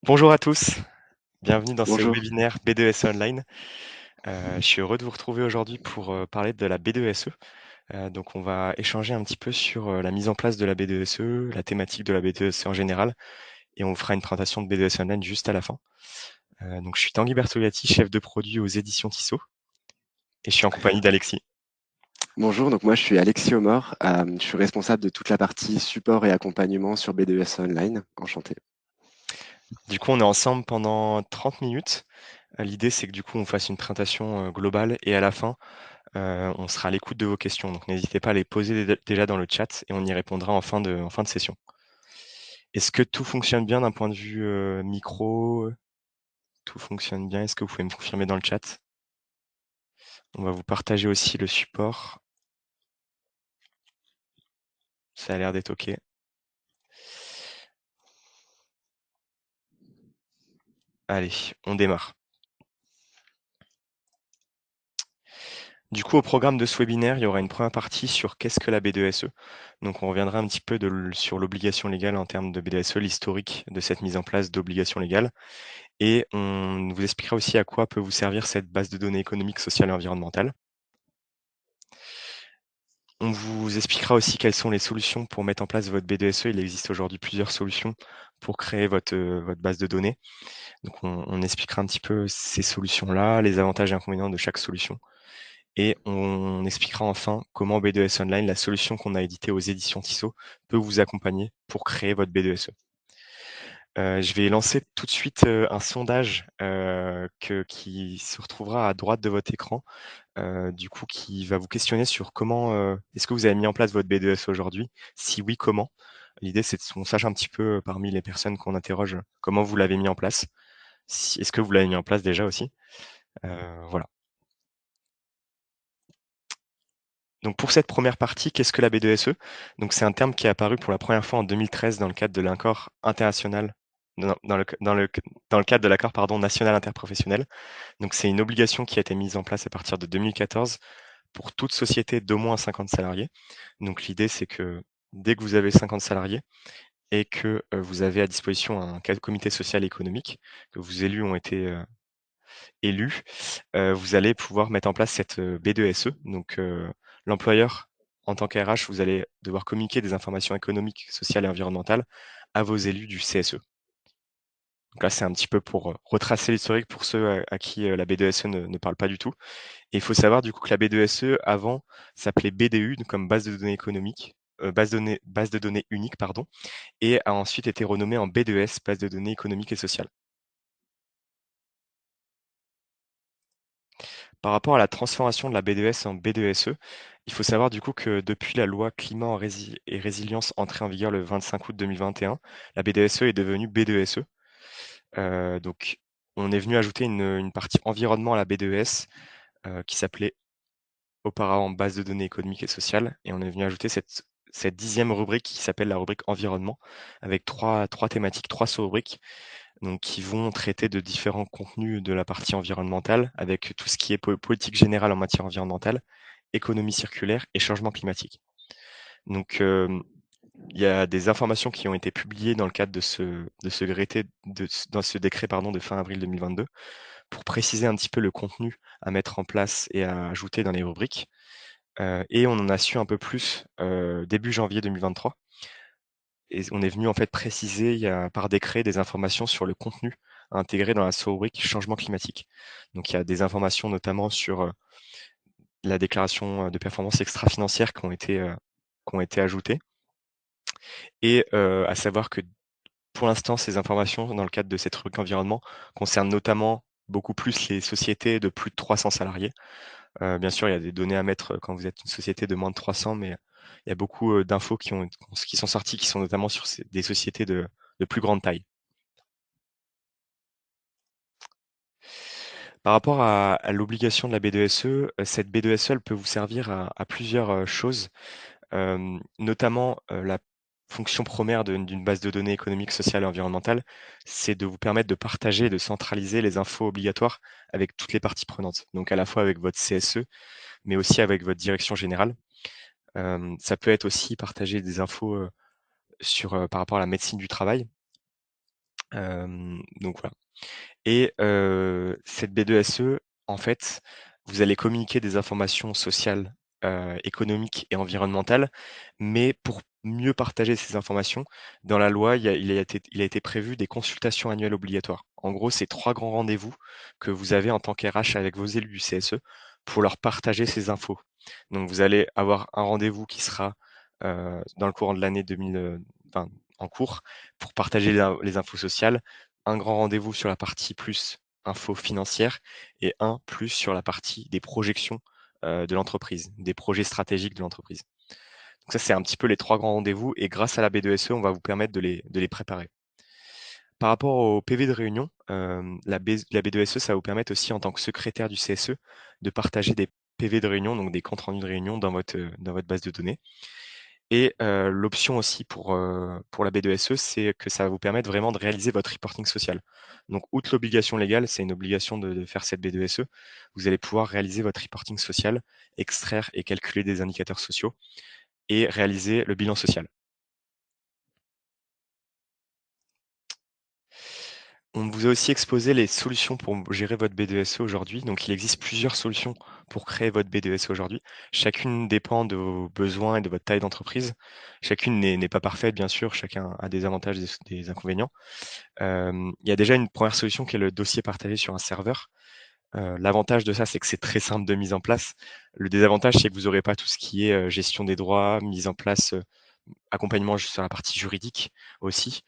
Bonjour à tous, bienvenue dans ce Bonjour. webinaire B2SE Online. Je suis heureux de vous retrouver aujourd'hui pour parler de la B2SE. Donc on va échanger un petit peu sur la mise en place de la B2SE, la thématique de la B2SE en général, et on vous fera une présentation de B2SE Online juste à la fin. Donc je suis Tanguy Bertolati, chef de produit aux éditions Tissot, et je suis en compagnie d'Alexis. Bonjour, donc moi je suis Alexis Omor, je suis responsable de toute la partie support et accompagnement sur B2S Online. Enchanté. Du coup, on est ensemble pendant 30 minutes. L'idée, c'est que du coup, on fasse une présentation globale et à la fin, on sera à l'écoute de vos questions. Donc n'hésitez pas à les poser déjà dans le chat et on y répondra en fin de session. Est-ce que tout fonctionne bien d'un point de vue micro? Tout fonctionne bien? Est-ce que vous pouvez me confirmer dans le chat? On va vous partager aussi le support. Ça a l'air d'être OK. Allez, on démarre. Du coup, au programme de ce webinaire, il y aura une première partie sur qu'est-ce que la B2SE. Donc, on reviendra un petit peu sur l'obligation légale en termes de B2SE, l'historique de cette mise en place d'obligation légale. Et on vous expliquera aussi à quoi peut vous servir cette base de données économique, sociale et environnementale. On vous expliquera aussi quelles sont les solutions pour mettre en place votre B2SE. Il existe aujourd'hui plusieurs solutions pour créer votre base de données. Donc on expliquera un petit peu ces solutions-là, les avantages et inconvénients de chaque solution. Et on expliquera enfin comment B2S Online, la solution qu'on a éditée aux éditions Tissot, peut vous accompagner pour créer votre B2SE. Je vais lancer tout de suite un sondage qui se retrouvera à droite de votre écran, du coup qui va vous questionner sur comment, est-ce que vous avez mis en place votre B2SE aujourd'hui? Si oui, comment? L'idée, c'est qu'on sache un petit peu parmi les personnes qu'on interroge, comment vous l'avez mis en place. Est-ce que vous l'avez mis en place déjà aussi? Voilà. Donc pour cette première partie, qu'est-ce que la B2SE? Donc c'est un terme qui est apparu pour la première fois en 2013 dans le cadre de l'accord international, dans le cadre de l'accord pardon, national interprofessionnel. Donc c'est une obligation qui a été mise en place à partir de 2014 pour toute société d'au moins 50 salariés. Donc l'idée, c'est que dès que vous avez 50 salariés et que vous avez à disposition un comité social et économique, que vos élus ont été élus, vous allez pouvoir mettre en place cette B2SE. Donc l'employeur, en tant qu'RH, vous allez devoir communiquer des informations économiques, sociales et environnementales à vos élus du CSE. Donc là, c'est un petit peu pour retracer l'historique pour ceux à qui la B2SE ne parle pas du tout. Et il faut savoir du coup que la B2SE, avant, s'appelait BDU, donc comme base de données économique, base de données unique, pardon, et a ensuite été renommée en B2S, base de données économique et sociale. Par rapport à la transformation de la B2S en B2SE, il faut savoir du coup que depuis la loi climat et résilience entrée en vigueur le 25 août 2021, la B2SE est devenue B2SE. Donc on est venu ajouter une partie environnement à la B2S qui s'appelait auparavant base de données économiques et sociales, et on est venu ajouter cette 10e rubrique qui s'appelle la rubrique environnement, avec trois thématiques, trois sous-rubriques, donc qui vont traiter de différents contenus de la partie environnementale, avec tout ce qui est politique générale en matière environnementale, économie circulaire et changement climatique. Donc il y a des informations qui ont été publiées dans le cadre dans ce décret pardon, de fin avril 2022 pour préciser un petit peu le contenu à mettre en place et à ajouter dans les rubriques. Et on en a su un peu plus début janvier 2023. Et on est venu en fait préciser par décret des informations sur le contenu intégré dans la sous-rubrique changement climatique. Donc il y a des informations notamment sur la déclaration de performance extra-financière qui ont été ajoutées. Et à savoir que pour l'instant, ces informations, dans le cadre de cette rubrique environnement, concernent notamment beaucoup plus les sociétés de plus de 300 salariés. Bien sûr, il y a des données à mettre quand vous êtes une société de moins de 300, mais il y a beaucoup d'infos qui sont sorties, qui sont notamment sur des sociétés de plus grande taille. Par rapport à l'obligation de la B2SE, cette B2SE, elle peut vous servir à plusieurs choses, notamment la fonction première d'une base de données économique, sociale et environnementale, c'est de vous permettre de partager et de centraliser les infos obligatoires avec toutes les parties prenantes, donc à la fois avec votre CSE, mais aussi avec votre direction générale. Ça peut être aussi partager des infos par rapport à la médecine du travail. Donc voilà. Et cette B2SE, en fait, vous allez communiquer des informations sociales, économiques et environnementales, mais pour mieux partager ces informations, dans la loi, il a été prévu des consultations annuelles obligatoires. En gros, c'est 3 grands rendez-vous que vous avez en tant qu'RH avec vos élus du CSE pour leur partager ces infos. Donc vous allez avoir un rendez-vous qui sera, dans le courant de l'année 2020 en cours pour partager les infos sociales, un grand rendez-vous sur la partie plus info financière et un plus sur la partie des projections de l'entreprise, des projets stratégiques de l'entreprise. Donc ça, c'est un petit peu les 3 grands rendez-vous et grâce à la B2SE, on va vous permettre de les préparer. Par rapport au PV de réunion, la B2SE, ça va vous permettre aussi en tant que secrétaire du CSE de partager des PV de réunion, donc des comptes rendus de réunion dans votre base de données. Et l'option aussi pour la B2SE, c'est que ça va vous permettre vraiment de réaliser votre reporting social. Donc outre l'obligation légale, c'est une obligation de faire cette B2SE, vous allez pouvoir réaliser votre reporting social, extraire et calculer des indicateurs sociaux et réaliser le bilan social. On vous a aussi exposé les solutions pour gérer votre B2SE aujourd'hui. Donc, il existe plusieurs solutions pour créer votre B2SE aujourd'hui. Chacune dépend de vos besoins et de votre taille d'entreprise. Chacune n'est pas parfaite, bien sûr. Chacun a des avantages et des inconvénients. Il y a déjà une première solution qui est le dossier partagé sur un serveur. L'avantage de ça, c'est que c'est très simple de mise en place. Le désavantage, c'est que vous n'aurez pas tout ce qui est gestion des droits, mise en place, accompagnement sur la partie juridique aussi,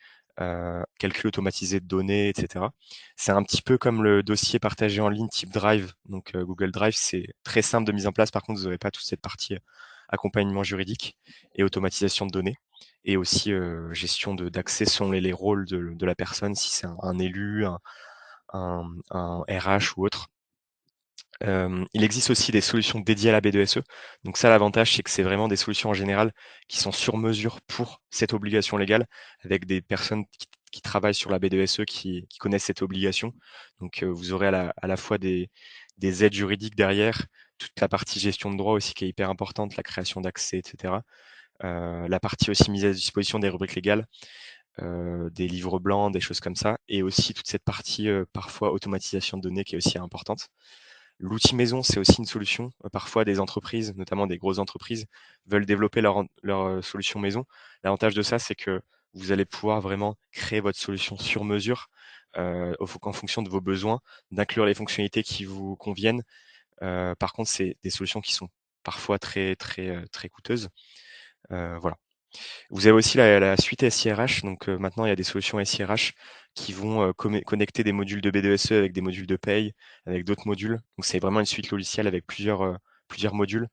calcul automatisé de données, et cetera. C'est un petit peu comme le dossier partagé en ligne type Drive, donc Google Drive, c'est très simple de mise en place. Par contre, vous n'aurez pas toute cette partie accompagnement juridique et automatisation de données et aussi gestion d'accès selon les rôles de la personne, si c'est un élu, un RH ou autre. Il existe aussi des solutions dédiées à la B2SE. Donc ça, l'avantage, c'est que c'est vraiment des solutions en général qui sont sur mesure pour cette obligation légale, avec des personnes qui travaillent sur la B2SE qui connaissent cette obligation. Donc vous aurez à la fois des aides juridiques derrière, toute la partie gestion de droit aussi qui est hyper importante, la création d'accès, etc. La partie aussi mise à disposition des rubriques légales, des livres blancs, des choses comme ça, et aussi toute cette partie parfois automatisation de données qui est aussi importante. L'outil maison, c'est aussi une solution. Parfois, des entreprises, notamment des grosses entreprises, veulent développer leur solution maison. L'avantage de ça, c'est que vous allez pouvoir vraiment créer votre solution sur mesure, en fonction de vos besoins, d'inclure les fonctionnalités qui vous conviennent. Par contre, c'est des solutions qui sont parfois très, très, très coûteuses. Voilà. Vous avez aussi la suite SIRH. Donc maintenant, il y a des solutions SIRH qui vont connecter des modules de B2SE avec des modules de paye, avec d'autres modules. Donc c'est vraiment une suite logicielle avec plusieurs modules.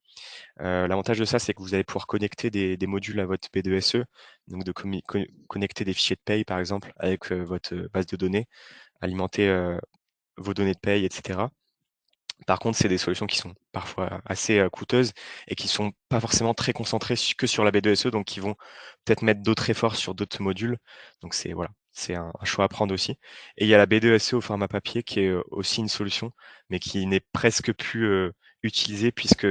L'avantage de ça, c'est que vous allez pouvoir connecter des modules à votre B2SE, donc de connecter des fichiers de paye, par exemple, avec votre base de données, alimenter vos données de paye, etc. Par contre, c'est des solutions qui sont parfois assez, coûteuses et qui sont pas forcément très concentrées que sur la B2SE, donc qui vont peut-être mettre d'autres efforts sur d'autres modules. Donc c'est voilà, c'est un choix à prendre aussi. Et il y a la B2SE au format papier qui est, aussi une solution, mais qui n'est presque plus, utilisée puisque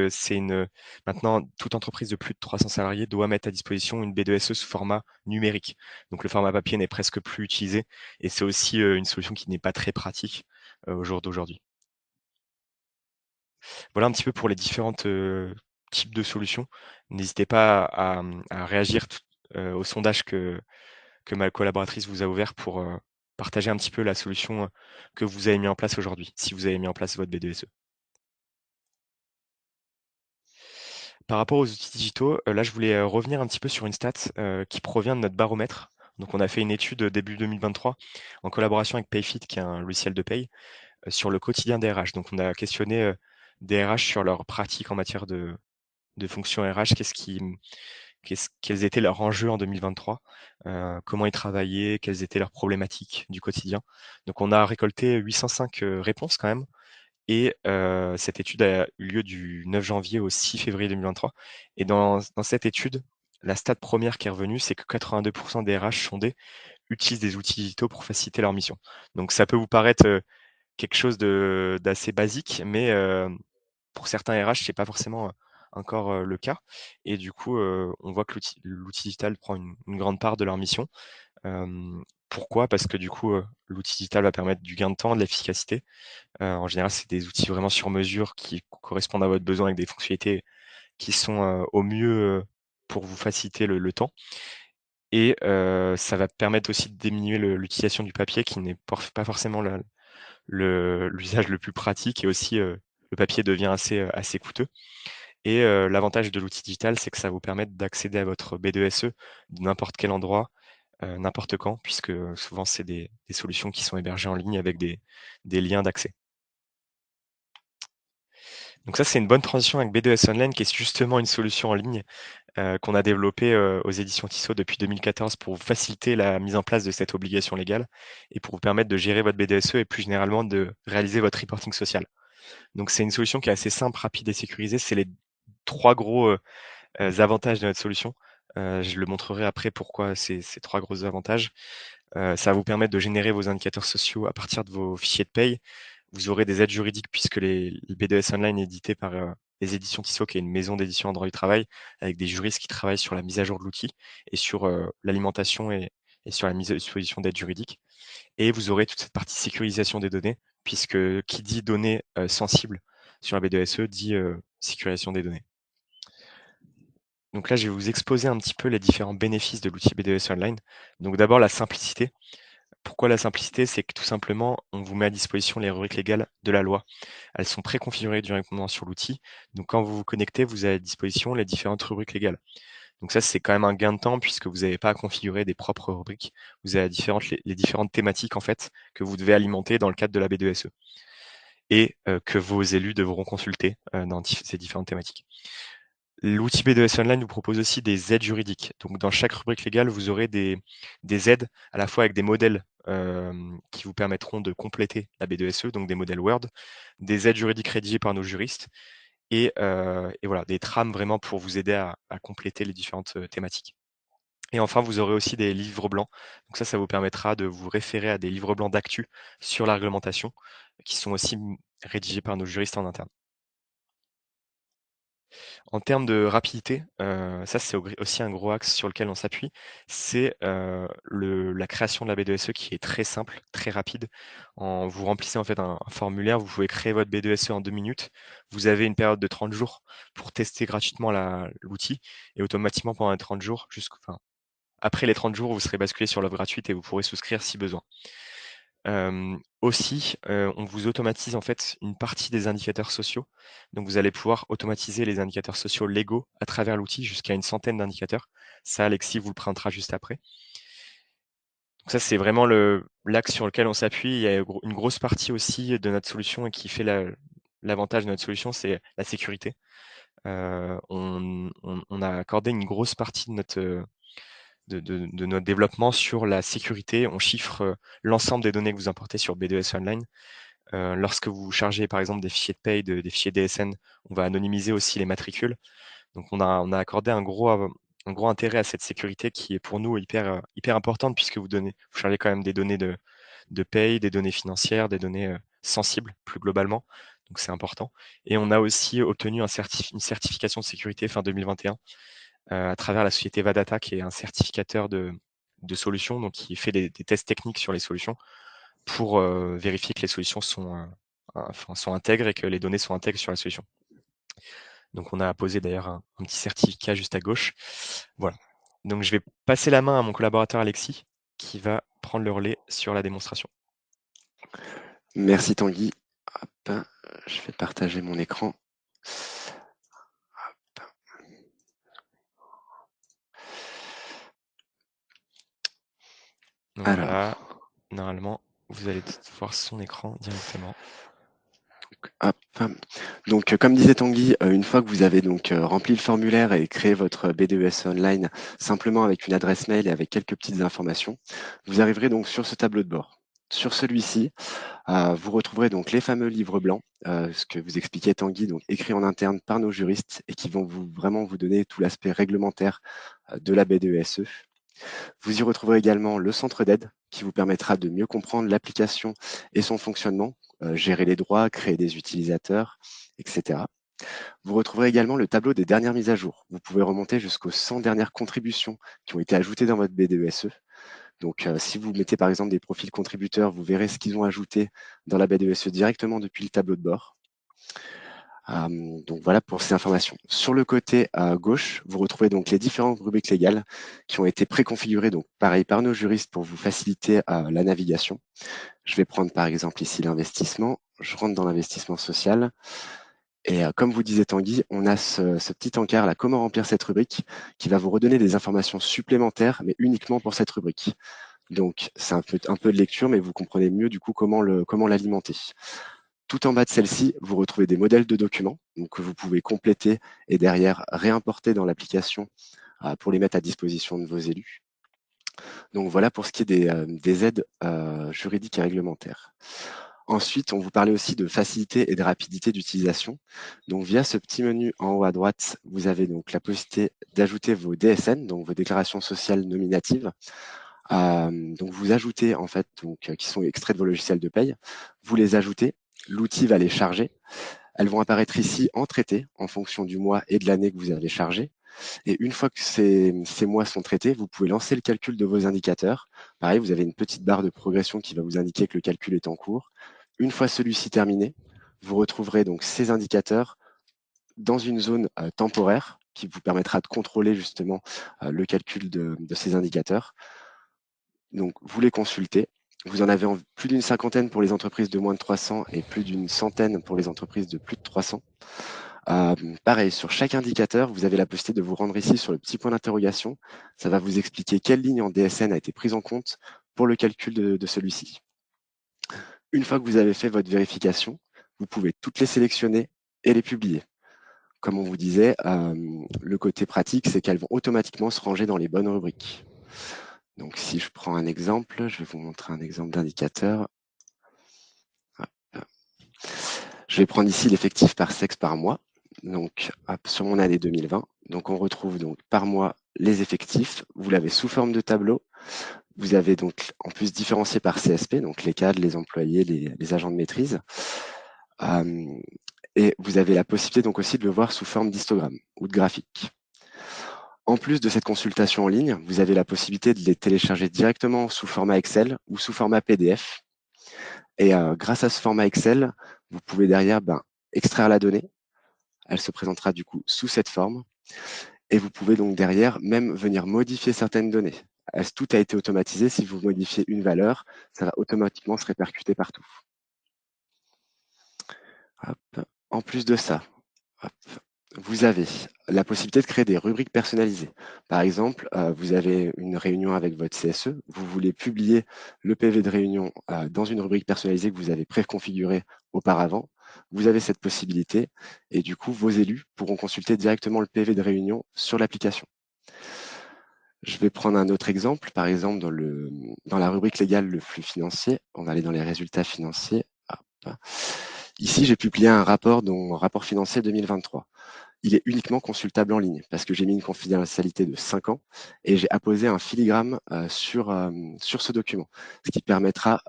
maintenant toute entreprise de plus de 300 salariés doit mettre à disposition une B2SE sous format numérique. Donc le format papier n'est presque plus utilisé et c'est aussi, une solution qui n'est pas très pratique, au jour d'aujourd'hui. Voilà un petit peu pour les différentes, types de solutions. N'hésitez pas à réagir au sondage que ma collaboratrice vous a ouvert pour, partager un petit peu la solution, que vous avez mis en place aujourd'hui, si vous avez mis en place votre B2SE. Par rapport aux outils digitaux, là, je voulais, revenir un petit peu sur une stat, qui provient de notre baromètre. Donc on a fait une étude, début 2023 en collaboration avec Payfit, qui est un logiciel de paye, sur le quotidien des RH. Donc on a questionné, des RH sur leurs pratiques en matière de fonction RH, quels étaient leurs enjeux en 2023, comment ils travaillaient, quelles étaient leurs problématiques du quotidien. Donc on a récolté 805 réponses quand même et cette étude a eu lieu du 9 janvier au 6 février 2023 et dans cette étude, la stat première qui est revenue, c'est que 82 des RH sondés utilisent des outils digitaux pour faciliter leur mission. Donc ça peut vous paraître, quelque chose d'assez basique, mais pour certains RH, c'est pas forcément, encore, le cas et du coup, on voit que l'outil digital prend une grande part de leur mission. Hem, Pourquoi? Parce que du coup, l'outil digital va permettre du gain de temps, de l'efficacité. En général, c'est des outils vraiment sur mesure qui correspondent à votre besoin avec des fonctionnalités qui sont, au mieux, pour vous faciliter le temps et ça va permettre aussi de diminuer l'utilisation du papier qui n'est pas forcément l'usage le plus pratique et aussi, le papier devient assez coûteux et l'avantage de l'outil digital, c'est que ça va vous permettre d'accéder à votre B2SE de n'importe quel endroit, n'importe quand puisque, souvent c'est des solutions qui sont hébergées en ligne avec des liens d'accès. Donc ça, c'est une bonne transition avec B2S Online qui est justement une solution en ligne, qu'on a développée, aux éditions Tissot depuis 2014 pour vous faciliter la mise en place de cette obligation légale et pour vous permettre de gérer votre BDSE et plus généralement de réaliser votre reporting social. Donc c'est une solution qui est assez simple, rapide et sécurisée. C'est les 3 gros, avantages de notre solution. Je le montrerai après pourquoi ces 3 gros avantages. Ça va vous permettre de générer vos indicateurs sociaux à partir de vos fichiers de paye. Vous aurez des aides juridiques puisque le BDS Online est édité par, les éditions Tissot, qui est une maison d'édition en droit du travail, avec des juristes qui travaillent sur la mise à jour de l'outil et sur, l'alimentation et sur la mise à disposition d'aides juridiques. Et vous aurez toute cette partie sécurisation des données, puisque qui dit données, sensibles sur un B2SE dit, sécurisation des données. Donc là, je vais vous exposer un petit peu les différents bénéfices de l'outil BDS Online. Donc d'abord la simplicité. Pourquoi la simplicité? C'est que tout simplement, on vous met à disposition les rubriques légales de la loi. Elles sont préconfigurées directement sur l'outil. Donc quand vous vous connectez, vous avez à disposition les différentes rubriques légales. Donc ça, c'est quand même un gain de temps puisque vous n'avez pas à configurer des propres rubriques. Vous avez les différentes thématiques en fait que vous devez alimenter dans le cadre de la B2SE et que vos élus devront consulter dans ces différentes thématiques. L'outil BDS Online vous propose aussi des aides juridiques. Donc, dans chaque rubrique légale, vous aurez des aides à la fois avec des modèles qui vous permettront de compléter la B2SE, donc des modèles Word, des aides juridiques rédigées par nos juristes et voilà, des trames vraiment pour vous aider à compléter les différentes thématiques. Et enfin, vous aurez aussi des livres blancs. Donc ça vous permettra de vous référer à des livres blancs d'actu sur la réglementation qui sont aussi rédigés par nos juristes en interne. En termes de rapidité, ça c'est aussi un gros axe sur lequel on s'appuie. C'est, la création de la B2SE qui est très simple, très rapide. Vous remplissez en fait un formulaire, vous pouvez créer votre B2SE en 2 minutes. Vous avez une période de 30 jours pour tester gratuitement l'outil et automatiquement pendant les 30 jours après les 30 jours, vous serez basculé sur l'offre gratuite et vous pourrez souscrire si besoin. Aussi, on vous automatise en fait une partie des indicateurs sociaux. Donc vous allez pouvoir automatiser les indicateurs sociaux légaux à travers l'outil jusqu'à une centaine d'indicateurs. Ça, Alexis vous le présentera juste après. Donc ça, c'est vraiment l'axe sur lequel on s'appuie. Il y a une grosse partie aussi de notre solution et qui fait l'avantage de notre solution, c'est la sécurité. On a accordé une grosse partie de notre développement sur la sécurité. On chiffre l'ensemble des données que vous importez sur B2S Online. Lorsque vous chargez par exemple des fichiers de paye, des fichiers DSN, on va anonymiser aussi les matricules. Donc on a accordé un gros intérêt à cette sécurité qui est pour nous hyper importante puisque vous chargez quand même des données de paye, des données financières, des données sensibles plus globalement. Donc c'est important. Et on a aussi obtenu une certification de sécurité fin 2021 à travers la société Vadata, qui est un certificateur de solutions, donc qui fait des tests techniques sur les solutions pour vérifier que les solutions sont intègres et que les données sont intègres sur la solution. Donc on a posé d'ailleurs un petit certificat juste à gauche. Voilà. Donc je vais passer la main à mon collaborateur Alexis, qui va prendre le relais sur la démonstration. Merci Tanguy. Hop, je vais partager mon écran. Donc Alors, voilà, normalement, vous allez voir son écran directement. hop. Donc, comme disait Tanguy, une fois que vous avez donc rempli le formulaire et créé votre BDES online simplement avec une adresse mail et avec quelques petites informations, vous arriverez donc sur ce tableau de bord. Sur celui-ci, vous retrouverez donc les fameux livres blancs, ce que vous expliquait Tanguy, donc écrits en interne par nos juristes et qui vont vraiment vous donner tout l'aspect réglementaire de la BDESE. Vous y retrouverez également le centre d'aide qui vous permettra de mieux comprendre l'application et son fonctionnement, gérer les droits, créer des utilisateurs, etc. Vous retrouverez également le tableau des dernières mises à jour. Vous pouvez remonter jusqu'aux 100 dernières contributions qui ont été ajoutées dans votre BDESE. Donc, si vous mettez par exemple des profils contributeurs, vous verrez ce qu'ils ont ajouté dans la BDESE directement depuis le tableau de bord. Donc voilà pour ces informations. Sur le côté gauche, vous retrouvez donc les différentes rubriques légales qui ont été préconfigurées, donc pareil par nos juristes pour vous faciliter la navigation. Je vais prendre par exemple ici l'investissement. Je rentre dans l'investissement social. Et comme vous disait Tanguy, on a ce petit encart là, comment remplir cette rubrique, qui va vous redonner des informations supplémentaires, mais uniquement pour cette rubrique. Donc c'est un peu de lecture, mais vous comprenez mieux du coup comment l'alimenter. Tout en bas de celle-ci, vous retrouvez des modèles de documents donc, que vous pouvez compléter et derrière réimporter dans l'application pour les mettre à disposition de vos élus. Donc voilà pour ce qui est des aides juridiques et réglementaires. Ensuite, on vous parlait aussi de facilité et de rapidité d'utilisation. Donc via ce petit menu en haut à droite, vous avez donc la possibilité d'ajouter vos DSN, donc vos déclarations sociales nominatives. Donc vous ajoutez en fait, qui sont extraits de vos logiciels de paye, vous les ajoutez, l'outil va les charger. Elles vont apparaître ici en traité en fonction du mois et de l'année que vous avez chargé. Et une fois que ces mois sont traités, vous pouvez lancer le calcul de vos indicateurs. Pareil, vous avez une petite barre de progression qui va vous indiquer que le calcul est en cours. Une fois celui-ci terminé, vous retrouverez donc ces indicateurs dans une zone temporaire qui vous permettra de contrôler justement le calcul de ces indicateurs. Donc, vous les consultez. Vous en avez plus d'une cinquantaine pour les entreprises de moins de 300 et plus d'une centaine pour les entreprises de plus de 300. Pareil, sur chaque indicateur, vous avez la possibilité de vous rendre ici sur le petit point d'interrogation. Ça va vous expliquer quelle ligne en DSN a été prise en compte pour le calcul de celui-ci. Une fois que vous avez fait votre vérification, vous pouvez toutes les sélectionner et les publier. Comme on vous disait, le côté pratique, c'est qu'elles vont automatiquement se ranger dans les bonnes rubriques. Donc, si je prends un exemple, je vais vous montrer un exemple d'indicateur. Je vais prendre ici l'effectif par sexe par mois. Donc, sur mon année 2020. Donc, on retrouve donc par mois les effectifs. Vous l'avez sous forme de tableau. Vous avez donc en plus différencié par CSP, donc les cadres, les employés, les agents de maîtrise. Et vous avez la possibilité donc aussi de le voir sous forme d'histogramme ou de graphique. En plus de cette consultation en ligne, vous avez la possibilité de les télécharger directement sous format Excel ou sous format PDF. Et grâce à ce format Excel, vous pouvez derrière extraire la donnée. Elle se présentera du coup sous cette forme. Et vous pouvez donc derrière même venir modifier certaines données. Tout a été automatisé. Si vous modifiez une valeur, ça va automatiquement se répercuter partout. Hop. En plus de ça, hop, vous avez la possibilité de créer des rubriques personnalisées. Par exemple, vous avez une réunion avec votre CSE, vous voulez publier le PV de réunion dans une rubrique personnalisée que vous avez préconfigurée auparavant. Vous avez cette possibilité et du coup, vos élus pourront consulter directement le PV de réunion sur l'application. Je vais prendre un autre exemple, par exemple dans la rubrique légale le flux financier, on va aller dans les résultats financiers. Hop. Ici, j'ai publié un rapport, rapport financier 2023. Il est uniquement consultable en ligne parce que j'ai mis une confidentialité de 5 ans et j'ai apposé un filigrane sur ce document, ce qui permettra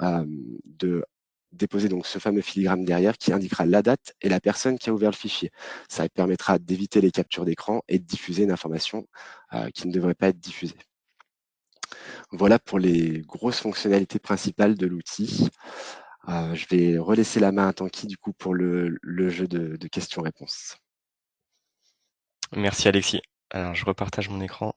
de déposer donc ce fameux filigrane derrière qui indiquera la date et la personne qui a ouvert le fichier. Ça permettra d'éviter les captures d'écran et de diffuser une information qui ne devrait pas être diffusée. Voilà pour les grosses fonctionnalités principales de l'outil. Je vais relaisser la main à Tanguy du coup pour le jeu de questions-réponses. Merci Alexis. Alors je repartage mon écran.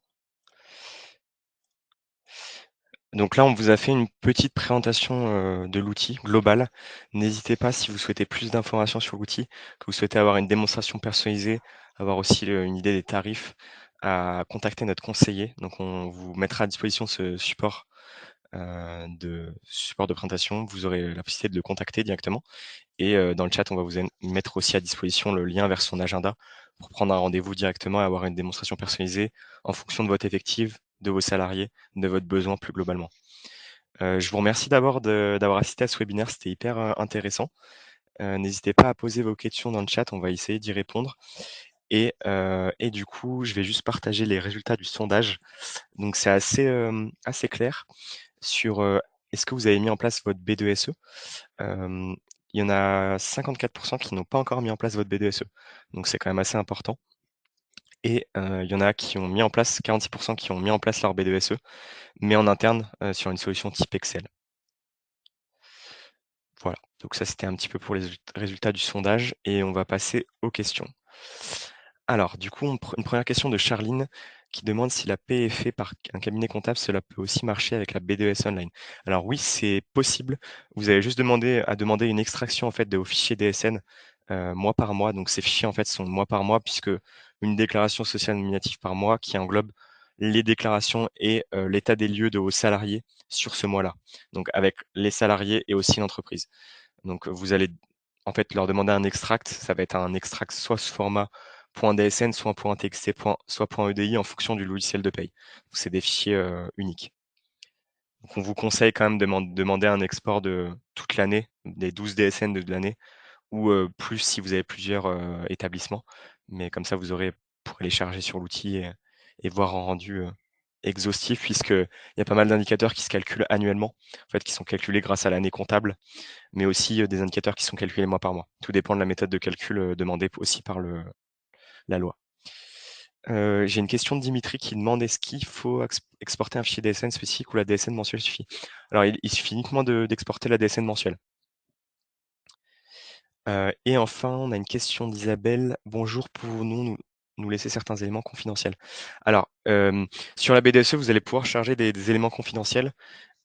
Donc là, on vous a fait une petite présentation de l'outil global. N'hésitez pas, si vous souhaitez plus d'informations sur l'outil, que vous souhaitez avoir une démonstration personnalisée, avoir aussi une idée des tarifs, à contacter notre conseiller. Donc on vous mettra à disposition ce support de présentation. Vous aurez la possibilité de le contacter directement. Et dans le chat, on va vous mettre aussi à disposition le lien vers son agenda pour prendre un rendez-vous directement et avoir une démonstration personnalisée en fonction de votre effectif, de vos salariés, de votre besoin plus globalement. Je vous remercie d'abord d'avoir assisté à ce webinaire, c'était hyper intéressant. N'hésitez pas à poser vos questions dans le chat, on va essayer d'y répondre. Et du coup, je vais juste partager les résultats du sondage. Donc c'est assez clair sur est-ce que vous avez mis en place votre B2SE. Il y en a 54% qui n'ont pas encore mis en place votre B2SE. Donc c'est quand même assez important. Et il y en a qui ont mis en place 46% qui ont mis en place leur B2SE, mais en interne, sur une solution type Excel. Voilà, donc ça, c'était un petit peu pour les résultats du sondage et on va passer aux questions. Alors du coup, une première question de Charline qui demande si la paie est faite par un cabinet comptable, cela peut aussi marcher avec la B2S Online. Alors oui, c'est possible. Vous avez juste demander une extraction en fait de vos fichiers DSN, mois par mois. Donc ces fichiers en fait sont mois par mois puisque une déclaration sociale nominative par mois qui englobe les déclarations et l'état des lieux de vos salariés sur ce mois-là. Donc avec les salariés et aussi l'entreprise. Donc vous allez en fait leur demander un extract, ça va être un extract soit sous format .dsn, soit .txt, soit .edi en fonction du logiciel de paye. Donc c'est des fichiers uniques. Donc on vous conseille quand même de demander un export de toute l'année, des 12 DSN de l'année, ou plus si vous avez plusieurs établissements. Mais comme ça, vous pourrez les charger sur l'outil et voir en rendu exhaustif, puisqu'il y a pas mal d'indicateurs qui se calculent annuellement, en fait, qui sont calculés grâce à l'année comptable, mais aussi des indicateurs qui sont calculés mois par mois. Tout dépend de la méthode de calcul demandée aussi par la loi. J'ai une question de Dimitri qui demande est-ce qu'il faut exporter un fichier DSN spécifique ou la DSN mensuelle suffit? Alors, il suffit uniquement d'exporter la DSN mensuelle. Et enfin, on a une question d'Isabelle. Bonjour, pouvons-nous nous laisser certains éléments confidentiels? Alors, sur la BDSE, vous allez pouvoir charger des éléments confidentiels.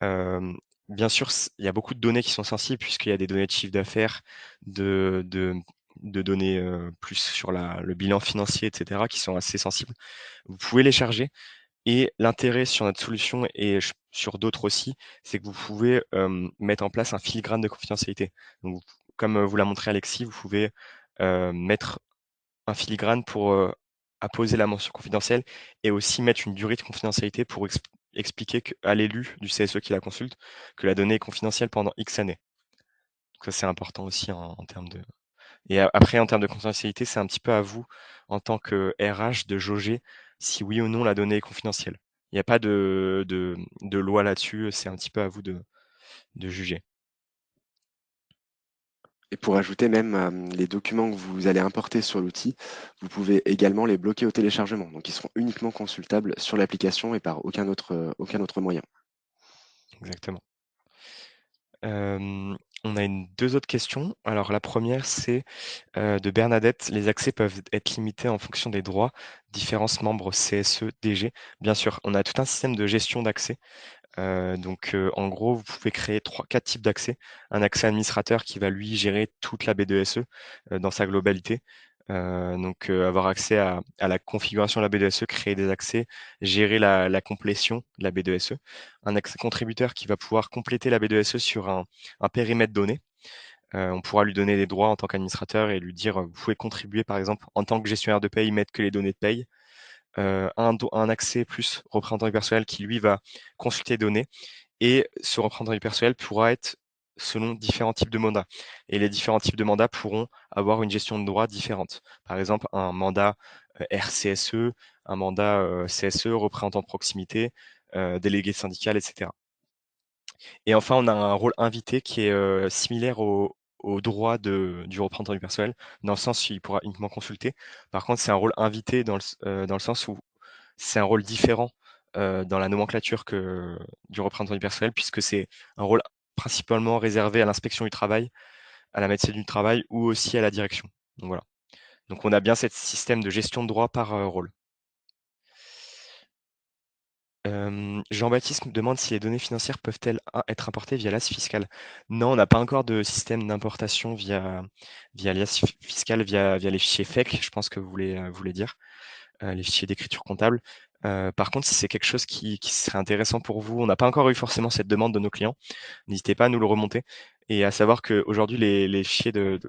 Bien sûr, il y a beaucoup de données qui sont sensibles puisqu'il y a des données de chiffre d'affaires, de, de, de données plus sur le bilan financier, etc., qui sont assez sensibles. Vous pouvez les charger. Et l'intérêt sur notre solution et sur d'autres aussi, c'est que vous pouvez mettre en place un filigrane de confidentialité. Donc, comme vous l'a montré Alexis, vous pouvez mettre un filigrane pour apposer la mention confidentielle et aussi mettre une durée de confidentialité pour expliquer à l'élu du CSE qui la consulte que la donnée est confidentielle pendant X années. Donc ça, c'est important aussi en termes de, et après, en termes de confidentialité, c'est un petit peu à vous, en tant que RH, de jauger si oui ou non la donnée est confidentielle. Il n'y a pas de loi là-dessus, c'est un petit peu à vous de juger. Et pour ajouter même les documents que vous allez importer sur l'outil, vous pouvez également les bloquer au téléchargement. Donc ils seront uniquement consultables sur l'application et par aucun autre moyen. Exactement. On a deux autres questions. Alors la première, c'est de Bernadette. Les accès peuvent être limités en fonction des droits, différents membres CSE, DG. Bien sûr, on a tout un système de gestion d'accès. Donc, en gros, vous pouvez créer 4 types d'accès. Un accès administrateur qui va lui gérer toute la B2SE dans sa globalité. Donc, avoir accès à la configuration de la B2SE, créer des accès, gérer la complétion de la B2SE. Un accès contributeur qui va pouvoir compléter la B2SE sur un périmètre donné. On pourra lui donner des droits en tant qu'administrateur et lui dire vous pouvez contribuer par exemple en tant que gestionnaire de paye, mettre que les données de paye. Un accès plus représentant du personnel qui lui va consulter les données et ce représentant du personnel pourra être selon différents types de mandats. Et les différents types de mandats pourront avoir une gestion de droits différente. Par exemple, un mandat RCSE, un mandat CSE, représentant de proximité, délégué syndical, etc. Et enfin, on a un rôle invité qui est similaire au droit du représentant du personnel, dans le sens où il pourra uniquement consulter. Par contre, c'est un rôle invité dans le sens où c'est un rôle différent dans la nomenclature que du représentant du personnel, puisque c'est un rôle principalement réservé à l'inspection du travail, à la médecine du travail ou aussi à la direction. Donc voilà. Donc on a bien ce système de gestion de droit par rôle. Jean-Baptiste me demande si les données financières peuvent-elles être importées via l'AS fiscal. Non, on n'a pas encore de système d'importation via l'AS fiscal, via les fichiers FEC, je pense que vous voulez dire, les fichiers d'écriture comptable. Par contre, si c'est quelque chose qui serait intéressant pour vous, on n'a pas encore eu forcément cette demande de nos clients, n'hésitez pas à nous le remonter. Et à savoir qu'aujourd'hui, les fichiers de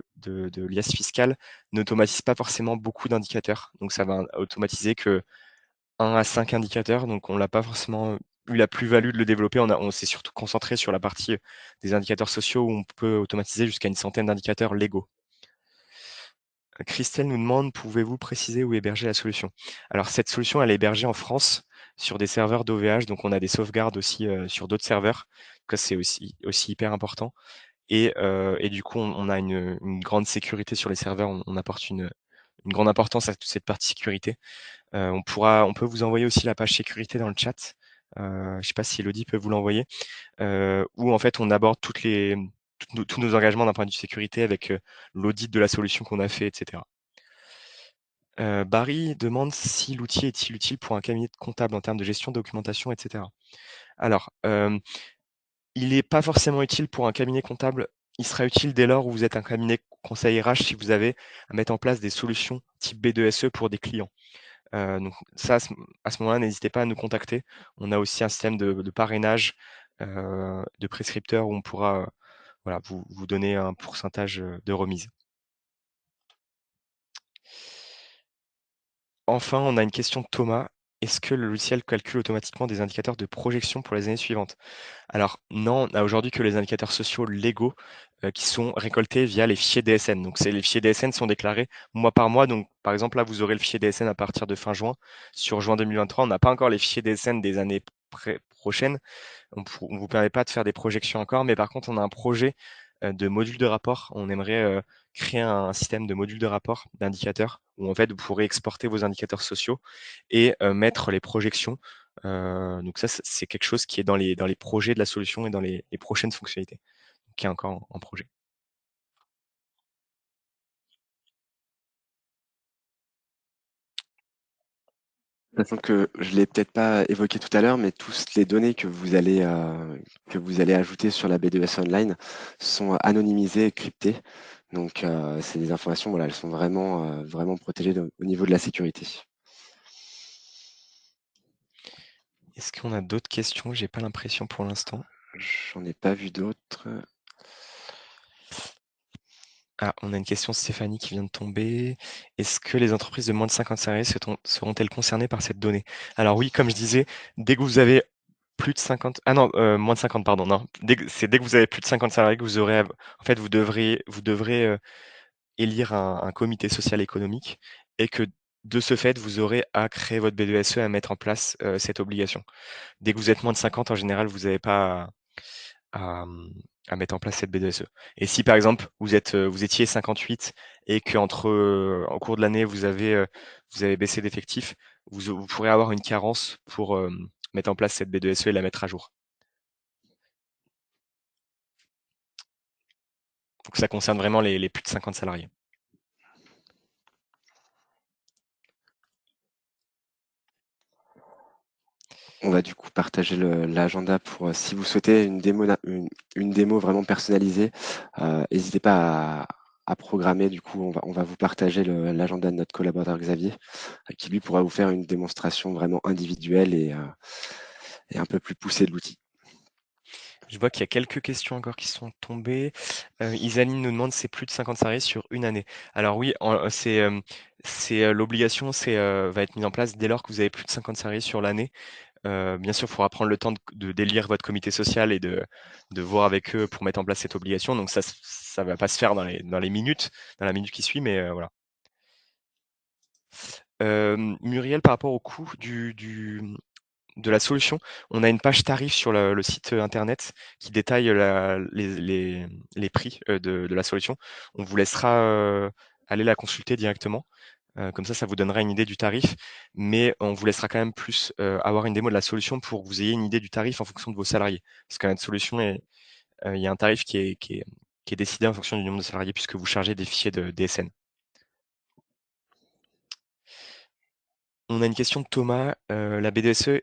l'IAS fiscal n'automatisent pas forcément beaucoup d'indicateurs. Donc ça va automatiser que 1 à 5 indicateurs, donc on l'a pas forcément eu la plus-value de le développer. On s'est surtout concentré sur la partie des indicateurs sociaux où on peut automatiser jusqu'à une centaine d'indicateurs légaux. Christelle nous demande, pouvez-vous préciser où héberger la solution? Alors cette solution, elle est hébergée en France sur des serveurs d'OVH, donc on a des sauvegardes aussi sur d'autres serveurs. Donc ça, c'est aussi hyper important. Et du coup, on a une grande sécurité sur les serveurs. On apporte une grande importance à toute cette partie sécurité. On peut vous envoyer aussi la page sécurité dans le chat. Je sais pas si Elodie peut vous l'envoyer, où en fait on aborde tous nos engagements d'un point de vue sécurité avec l'audit de la solution qu'on a fait, etc. Barry demande si l'outil est-il utile pour un cabinet comptable en termes de gestion, de documentation, etc. Alors, il n'est pas forcément utile pour un cabinet comptable. Il sera utile dès lors où vous êtes un cabinet conseil RH si vous avez à mettre en place des solutions type B2SE pour des clients. Donc ça, à ce moment-là, n'hésitez pas à nous contacter. On a aussi un système de parrainage, de prescripteurs où on pourra voilà, vous donner un pourcentage de remise. Enfin, on a une question de Thomas. Est-ce que le logiciel calcule automatiquement des indicateurs de projection pour les années suivantes? Alors non, on n'a aujourd'hui que les indicateurs sociaux légaux qui sont récoltés via les fichiers DSN. Donc les fichiers DSN sont déclarés mois par mois. Donc par exemple, là, vous aurez le fichier DSN à partir de fin juin. Sur juin 2023, on n'a pas encore les fichiers DSN des années prochaines. On ne vous permet pas de faire des projections encore, mais par contre, on a un projet de module de rapport. On aimerait créer un système de module de rapport d'indicateurs où en fait vous pourrez exporter vos indicateurs sociaux et mettre les projections. Donc ça, c'est quelque chose qui est dans les projets de la solution et dans les prochaines fonctionnalités, qui est encore en projet. Sachant que je l'ai peut-être pas évoqué tout à l'heure, mais toutes les données que vous allez ajouter sur la B2S Online sont anonymisées et cryptées. Donc, c'est des informations, voilà, elles sont vraiment protégées au niveau de la sécurité. Est-ce qu'on a d'autres questions? J'ai pas l'impression pour l'instant. J'en ai pas vu d'autres. Ah, on a une question de Stéphanie qui vient de tomber. Est-ce que les entreprises de moins de 50 salariés seront-elles concernées par cette donnée? Alors oui, comme je disais, dès que vous avez plus de 50, ah non, moins de 50, pardon, non. Dès que vous avez plus de 50 salariés que vous aurez, en fait, vous devrez élire un comité social économique et que de ce fait, vous aurez à créer votre B2SE, à mettre en place cette obligation. Dès que vous êtes moins de 50, en général, vous n'avez pas à, à mettre en place cette B2SE. Et si par exemple vous étiez 58 et qu'entre en cours de l'année vous avez baissé d'effectifs, vous pourrez avoir une carence pour mettre en place cette B2SE et la mettre à jour. Donc ça concerne vraiment les plus de 50 salariés. On va du coup partager l'agenda pour si vous souhaitez une démo vraiment personnalisée, n'hésitez pas à programmer. Du coup, on va vous partager l'agenda de notre collaborateur Xavier, qui lui pourra vous faire une démonstration vraiment individuelle et un peu plus poussée de l'outil. Je vois qu'il y a quelques questions encore qui sont tombées. Isaline nous demande c'est plus de 50 salariés sur une année. Alors oui, l'obligation va être mise en place dès lors que vous avez plus de 50 salariés sur l'année. Bien sûr, il faudra prendre le temps de d'élire votre comité social et de voir avec eux pour mettre en place cette obligation. Donc ça va pas se faire dans les minutes, dans la minute qui suit, mais voilà. Muriel, par rapport au coût de la solution, on a une page tarif sur le site internet qui détaille les prix de la solution. On vous laissera aller la consulter directement. Comme ça vous donnera une idée du tarif, mais on vous laissera quand même plus avoir une démo de la solution pour que vous ayez une idée du tarif en fonction de vos salariés. Parce que notre solution, il y a un tarif qui est décidé en fonction du nombre de salariés puisque vous chargez des fichiers de DSN. On a une question de Thomas. La BDSE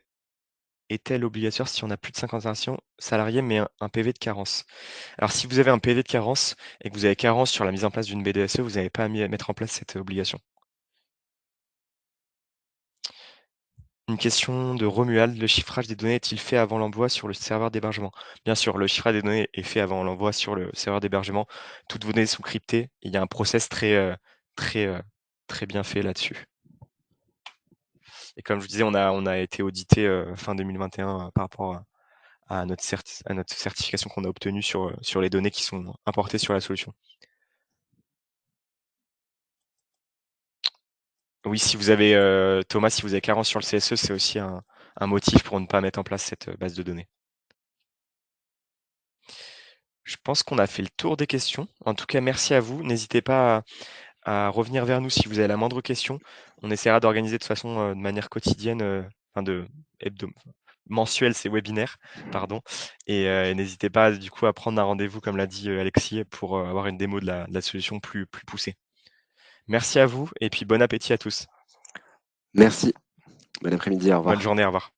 est-elle obligatoire si on a plus de 50 salariés mais un PV de carence? Alors si vous avez un PV de carence et que vous avez carence sur la mise en place d'une BDSE, vous n'avez pas à mettre en place cette obligation. Une question de Romuald, le chiffrage des données est-il fait avant l'envoi sur le serveur d'hébergement? Bien sûr, le chiffrage des données est fait avant l'envoi sur le serveur d'hébergement. Toutes vos données sont cryptées. Il y a un process très, très bien fait là-dessus. Et comme je vous disais, on a été audité fin 2021 par rapport à notre certification qu'on a obtenue sur les données qui sont importées sur la solution. Oui, si vous avez, Thomas, si vous avez carence sur le CSE, c'est aussi un motif pour ne pas mettre en place cette base de données. Je pense qu'on a fait le tour des questions. En tout cas, merci à vous. N'hésitez pas à revenir vers nous si vous avez la moindre question. On essaiera d'organiser de façon, de manière quotidienne, enfin hebdo mensuelle ces webinaires, pardon et n'hésitez pas du coup à prendre un rendez-vous comme l'a dit, Alexis pour, avoir une démo de la solution plus poussée. Merci à vous et puis bon appétit à tous. Merci. Bon après-midi, au Bonne revoir. journée, au revoir.